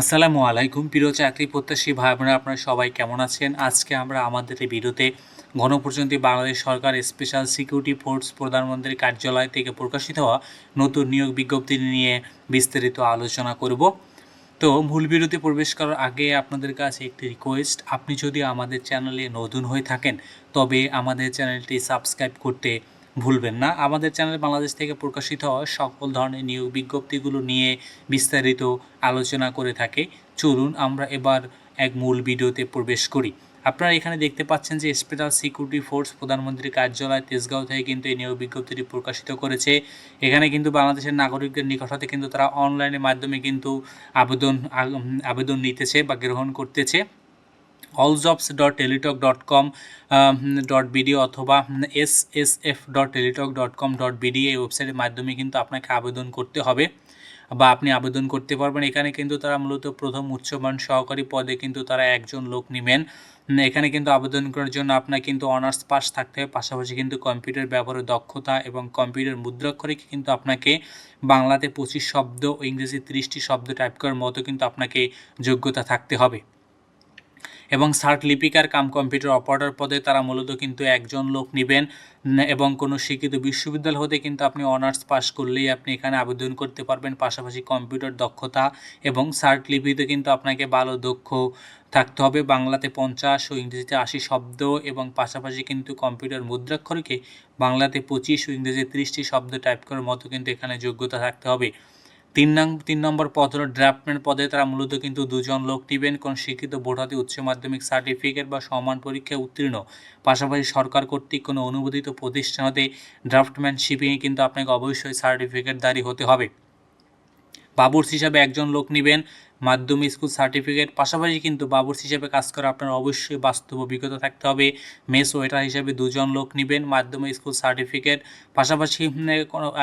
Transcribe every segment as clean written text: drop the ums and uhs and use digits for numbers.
আসসালামু আলাইকুম প্রিয় চাকরি প্রত্যাশী ভাই বোনেরা, আপনারা সবাই কেমন আছেন? আজকে আমরা আমাদের এই ভিডিওতে গণপ্রজাতন্ত্রী বাংলাদেশ সরকার স্পেশাল সিকিউরিটি ফোর্স প্রধানমন্ত্রীর কার্যালয় থেকে প্রকাশিত হওয়া নতুন নিয়োগ বিজ্ঞপ্তি নিয়ে বিস্তারিত আলোচনা করব। তো মূল ভিডিওতে প্রবেশ করার আগে আপনাদের কাছে একটি রিকোয়েস্ট, আপনি যদি আমাদের চ্যানেলে নতুন হয়ে থাকেন তবে আমাদের চ্যানেলটি সাবস্ক্রাইব করতে ভুলবেন না। আমাদের চ্যানেল বাংলাদেশ থেকে প্রকাশিত হওয়া সকল ধরনের নিয়োগ বিজ্ঞপ্তিগুলো নিয়ে বিস্তারিত আলোচনা করে থাকে। চলুন আমরা এবার এক মূল ভিডিওতে প্রবেশ করি। আপনারা এখানে দেখতে পাচ্ছেন যে স্পেশাল সিকিউরিটি ফোর্স প্রধানমন্ত্রীর কার্যালয় তেজগাঁও থেকে কিন্তু এই নিয়োগ বিজ্ঞপ্তিটি প্রকাশিত করেছে। এখানে কিন্তু বাংলাদেশের নাগরিকদের নিকট হতে কিন্তু তারা অনলাইনের মাধ্যমে কিন্তু আবেদন নিতেছে বা গ্রহণ করতেছে। alljobs.teletalk.com.bd অথবা ssf.teletalk.com.bd এই ওয়েবসাইটের মাধ্যমে কিন্তু আপনাকে আবেদন করতে হবে বা আপনি আবেদন করতে পারবেন। এখানে কিন্তু তারা মূলত প্রথম উচ্চমান সহকারী পদে কিন্তু তারা একজন লোক নেবেন। এখানে কিন্তু আবেদন করার জন্য আপনার কিন্তু অনার্স পাস থাকতে হবে, পাশাপাশি কিন্তু কম্পিউটার ব্যবহারের দক্ষতা এবং কম্পিউটার মুদ্রাক্ষরে কিন্তু আপনাকে বাংলাতে 25 শব্দ ও ইংরেজি 30টি শব্দ টাইপ করার মতো কিন্তু আপনাকে যোগ্যতা থাকতে হবে। এবং সার্ট লিপিকার কাম কম্পিউটার অপারেটর পদে তারা মূলত কিন্তু একজন লোক নেবেন এবং কোনো শিক্ষিত বিশ্ববিদ্যালয় হতে কিন্তু আপনি অনার্স পাস করলেই আপনি এখানে আবেদন করতে পারবেন। পাশাপাশি কম্পিউটার দক্ষতা এবং সার্ট লিপিতে কিন্তু আপনাকে ভালো দক্ষ থাকতে হবে, বাংলাতে 50 ও ইংরেজিতে 80 শব্দ এবং পাশাপাশি কিন্তু কম্পিউটার মুদ্রাক্ষরকে বাংলাতে 25 ও ইংরেজিতে 30টি শব্দ টাইপ করার মতো কিন্তু এখানে যোগ্যতা থাকতে হবে। তিন নম্বর পদ হলো ড্রাফটম্যান পদে তারা মূলত কিন্তু দুজন লোক নেবেন, কোন শিক্ষিত বোর্ড হতে উচ্চ মাধ্যমিক সার্টিফিকেট বা সমান পরীক্ষায় উত্তীর্ণ, পাশাপাশি সরকার কর্তৃক কোনো অনুমোদিত প্রতিষ্ঠান হতে ড্রাফটম্যানশিপে কিন্তু আপনাকে অবশ্যই সার্টিফিকেটধারী হতে হবে। বাবুর্চ হিসাবে একজন লোক নেবেন, মাধ্যমিক স্কুল সার্টিফিকেট, পাশাপাশি কিন্তু বাবুর্চ হিসাবে কাজ করা আপনার অবশ্যই বাস্তব অভিজ্ঞতা থাকতে হবে। মেস ওয়েটার হিসাবে দুজন লোক নেবেন, মাধ্যমিক স্কুল সার্টিফিকেট, পাশাপাশি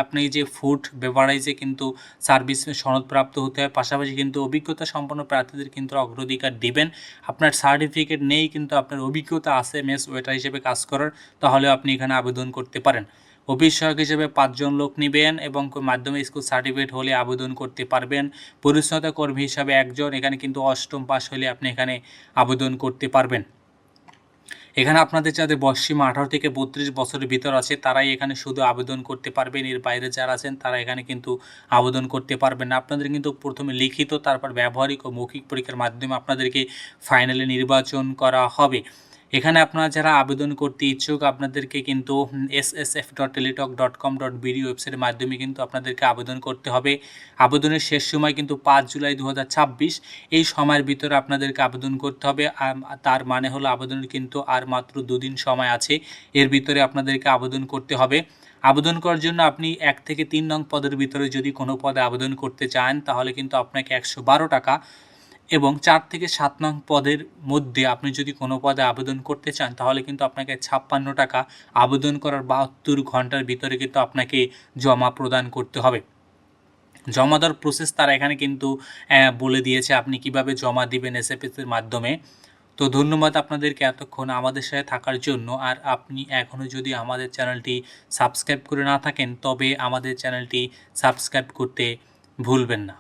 আপনি যে ফুড বেভারেজে কিন্তু সার্ভিস সনদপ্রাপ্ত হতে হয়, পাশাপাশি কিন্তু অভিজ্ঞতা সম্পন্ন প্রার্থীদের কিন্তু অগ্রাধিকার দিবেন। আপনার সার্টিফিকেট নেই কিন্তু আপনার অভিজ্ঞতা আছে মেস ওয়েটার হিসেবে কাজ করার, তাহলে আপনি এখানে আবেদন করতে পারেন। অফিস সহায়ক হিসেবে 5 জন লোক নেবেন এবং মাধ্যমিক স্কুল সার্টিফিকেট হলে আবেদন করতে পারবেন। পরিচ্ছন্নতা কর্মী হিসাবে একজন, এখানে কিন্তু অষ্টম পাস হলে আপনি এখানে আবেদন করতে পারবেন। এখানে আপনাদের যাদের বয়সসীমা 18 থেকে 32 বছরের ভিতর আছে তারাই এখানে শুধু আবেদন করতে পারবেন। এর বাইরে যারা আছেন তারা এখানে কিন্তু আবেদন করতে পারবেন না। আপনাদের কিন্তু প্রথমে লিখিত, তারপর ব্যবহারিক ও মৌখিক পরীক্ষার মাধ্যমে আপনাদেরকে ফাইনালে নির্বাচন করা হবে। এখানে আপনারা যারা আবেদন করতে ইচ্ছুক আপনাদেরকে কিন্তু ssf.teletalk.com.bd ওয়েবসাইটের মাধ্যমে কিন্তু আপনাদেরকে আবেদন করতে হবে। আবেদনের শেষ সময় কিন্তু 5 জুলাই 2026, এই সময়ের ভিতরে আপনাদেরকে আবেদন করতে হবে। তার মানে হলো আবেদনের কিন্তু আর মাত্র 2 দিন সময় আছে, এর ভিতরে আপনাদেরকে আবেদন করতে হবে। আবেদন করার জন্য আপনি 1 থেকে 3 নং পদের ভিতরে যদি কোনো পদে আবেদন করতে চান তাহলে কিন্তু আপনাকে 112 টাকা, এবং 4 থেকে 7 নং পদের মধ্যে আপনি যদি কোনো পদে আবেদন করতে চান তাহলে কিন্তু আপনাকে 56 টাকা আবেদন করার 72 ঘন্টার ভিতরে কিন্তু আপনাকে জমা প্রদান করতে হবে। জমা দেওয়ার প্রসেস তারা এখানে কিন্তু বলে দিয়েছে আপনি কিভাবে জমা দিবেন এসএফএস-এর মাধ্যমে। তো ধন্যবাদ আপনাদেরকে এতক্ষণ আমাদের সাথে থাকার জন্য। আর আপনি এখনও যদি আমাদের চ্যানেলটি সাবস্ক্রাইব করে না থাকেন তবে আমাদের চ্যানেলটি সাবস্ক্রাইব করতে ভুলবেন না।